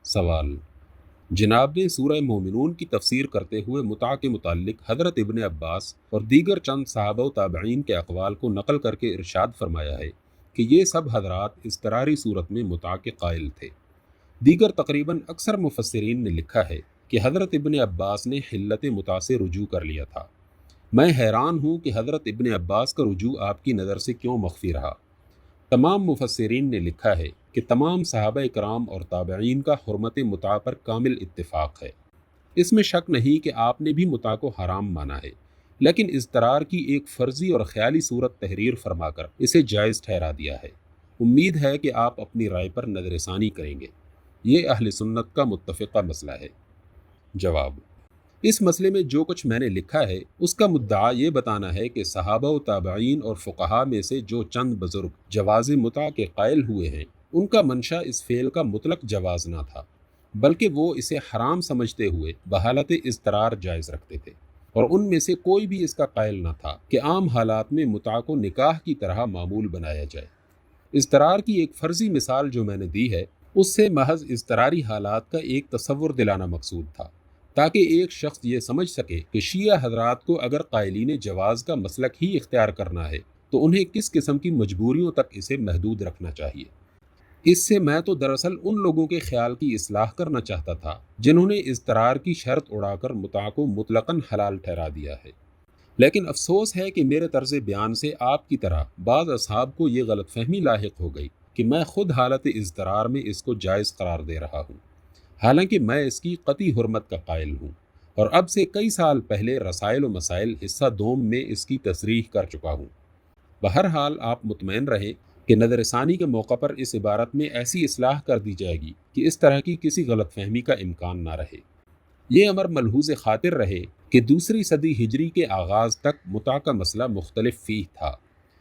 سوال: جناب نے سورہ مومنون کی تفسیر کرتے ہوئے متع کے متعلق حضرت ابن عباس اور دیگر چند صحابہ و تابعین کے اقوال کو نقل کر کے ارشاد فرمایا ہے کہ یہ سب حضرات اضطراری صورت میں متع کے قائل تھے۔ دیگر تقریباً اکثر مفسرین نے لکھا ہے کہ حضرت ابن عباس نے حلت متع سے رجوع کر لیا تھا۔ میں حیران ہوں کہ حضرت ابن عباس کا رجوع آپ کی نظر سے کیوں مخفی رہا۔ تمام مفسرین نے لکھا ہے کہ تمام صحابہ کرام اور تابعین کا حرمت متع پر کامل اتفاق ہے۔ اس میں شک نہیں کہ آپ نے بھی متع کو حرام مانا ہے، لیکن اضطرار کی ایک فرضی اور خیالی صورت تحریر فرما کر اسے جائز ٹھہرا دیا ہے۔ امید ہے کہ آپ اپنی رائے پر نظر ثانی کریں گے۔ یہ اہل سنت کا متفقہ مسئلہ ہے۔ جواب: اس مسئلے میں جو کچھ میں نے لکھا ہے اس کا مدعا یہ بتانا ہے کہ صحابہ و تابعین اور فقہا میں سے جو چند بزرگ جواز متع کے قائل ہوئے ہیں، ان کا منشا اس فعل کا مطلق جواز نہ تھا، بلکہ وہ اسے حرام سمجھتے ہوئے بحالت اضطرار جائز رکھتے تھے، اور ان میں سے کوئی بھی اس کا قائل نہ تھا کہ عام حالات میں متع کو نکاح کی طرح معمول بنایا جائے۔ اضطرار کی ایک فرضی مثال جو میں نے دی ہے، اس سے محض اضطراری حالات کا ایک تصور دلانا مقصود تھا، تاکہ ایک شخص یہ سمجھ سکے کہ شیعہ حضرات کو اگر قائلین جواز کا مسلک ہی اختیار کرنا ہے تو انہیں کس قسم کی مجبوریوں تک اسے محدود رکھنا چاہیے۔ اس سے میں تو دراصل ان لوگوں کے خیال کی اصلاح کرنا چاہتا تھا جنہوں نے اضطرار کی شرط اڑا کر متع کو مطلقاً حلال ٹھہرا دیا ہے۔ لیکن افسوس ہے کہ میرے طرز بیان سے آپ کی طرح بعض اصحاب کو یہ غلط فہمی لاحق ہو گئی کہ میں خود حالت اضطرار میں اس کو جائز قرار دے رہا ہوں، حالانکہ میں اس کی قطعی حرمت کا قائل ہوں، اور اب سے کئی سال پہلے رسائل و مسائل حصہ دوم میں اس کی تصریح کر چکا ہوں۔ بہرحال آپ مطمئن رہیں کہ نظر ثانی کے موقع پر اس عبارت میں ایسی اصلاح کر دی جائے گی کہ اس طرح کی کسی غلط فہمی کا امکان نہ رہے۔ یہ امر ملحوظ خاطر رہے کہ دوسری صدی ہجری کے آغاز تک متع کا مسئلہ مختلف فیہ تھا،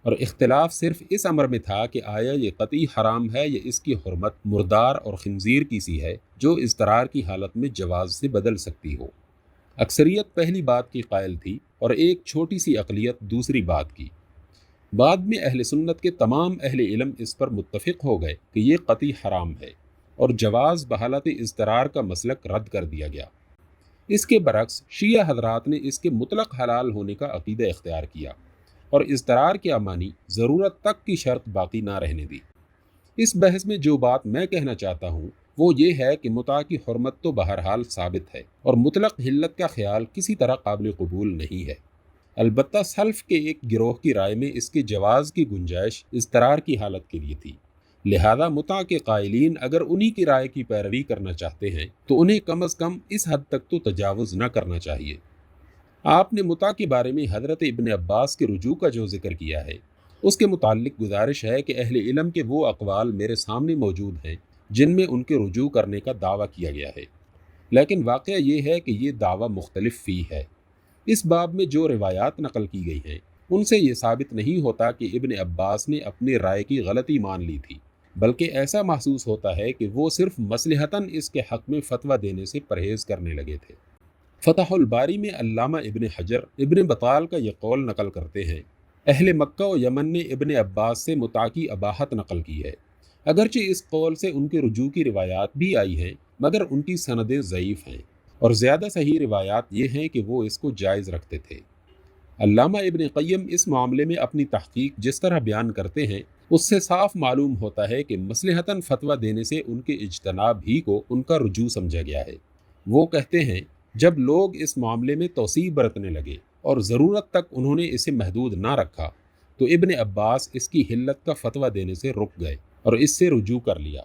اور اختلاف صرف اس امر میں تھا کہ آیا یہ قطعی حرام ہے یا اس کی حرمت مردار اور خنزیر کی سی ہے جو اضطرار کی حالت میں جواز سے بدل سکتی ہو۔ اکثریت پہلی بات کی قائل تھی اور ایک چھوٹی سی اقلیت دوسری بات کی۔ بعد میں اہل سنت کے تمام اہل علم اس پر متفق ہو گئے کہ یہ قطعی حرام ہے، اور جواز بحالت اضطرار کا مسلک رد کر دیا گیا۔ اس کے برعکس شیعہ حضرات نے اس کے مطلق حلال ہونے کا عقیدہ اختیار کیا اور اضطرار کے معنی ضرورت تک کی شرط باقی نہ رہنے دی۔ اس بحث میں جو بات میں کہنا چاہتا ہوں وہ یہ ہے کہ متع کی حرمت تو بہرحال ثابت ہے، اور مطلق حلت کا خیال کسی طرح قابل قبول نہیں ہے۔ البتہ سلف کے ایک گروہ کی رائے میں اس کے جواز کی گنجائش اضطرار کی حالت کے لیے تھی، لہذا متع کے قائلین اگر انہی کی رائے کی پیروی کرنا چاہتے ہیں تو انہیں کم از کم اس حد تک تو تجاوز نہ کرنا چاہیے۔ آپ نے متع کے بارے میں حضرت ابن عباس کے رجوع کا جو ذکر کیا ہے، اس کے متعلق گزارش ہے کہ اہل علم کے وہ اقوال میرے سامنے موجود ہیں جن میں ان کے رجوع کرنے کا دعویٰ کیا گیا ہے، لیکن واقعہ یہ ہے کہ یہ دعویٰ مختلف فی ہے۔ اس باب میں جو روایات نقل کی گئی ہیں ان سے یہ ثابت نہیں ہوتا کہ ابن عباس نے اپنی رائے کی غلطی مان لی تھی، بلکہ ایسا محسوس ہوتا ہے کہ وہ صرف مصلحتاً اس کے حق میں فتویٰ دینے سے پرہیز کرنے لگے تھے۔ فتح الباری میں علامہ ابن حجر ابن بطال کا یہ قول نقل کرتے ہیں، اہل مکہ و یمن نے ابن عباس سے متع کی اباحت نقل کی ہے، اگرچہ اس قول سے ان کے رجوع کی روایات بھی آئی ہیں مگر ان کی سندیں ضعیف ہیں، اور زیادہ صحیح روایات یہ ہیں کہ وہ اس کو جائز رکھتے تھے۔ علامہ ابن قیم اس معاملے میں اپنی تحقیق جس طرح بیان کرتے ہیں اس سے صاف معلوم ہوتا ہے کہ مصلحتاً فتویٰ دینے سے ان کے اجتناب ہی کو ان کا رجوع سمجھا گیا ہے۔ وہ کہتے ہیں جب لوگ اس معاملے میں توسیع برتنے لگے اور ضرورت تک انہوں نے اسے محدود نہ رکھا تو ابن عباس اس کی حلت کا فتویٰ دینے سے رک گئے اور اس سے رجوع کر لیا۔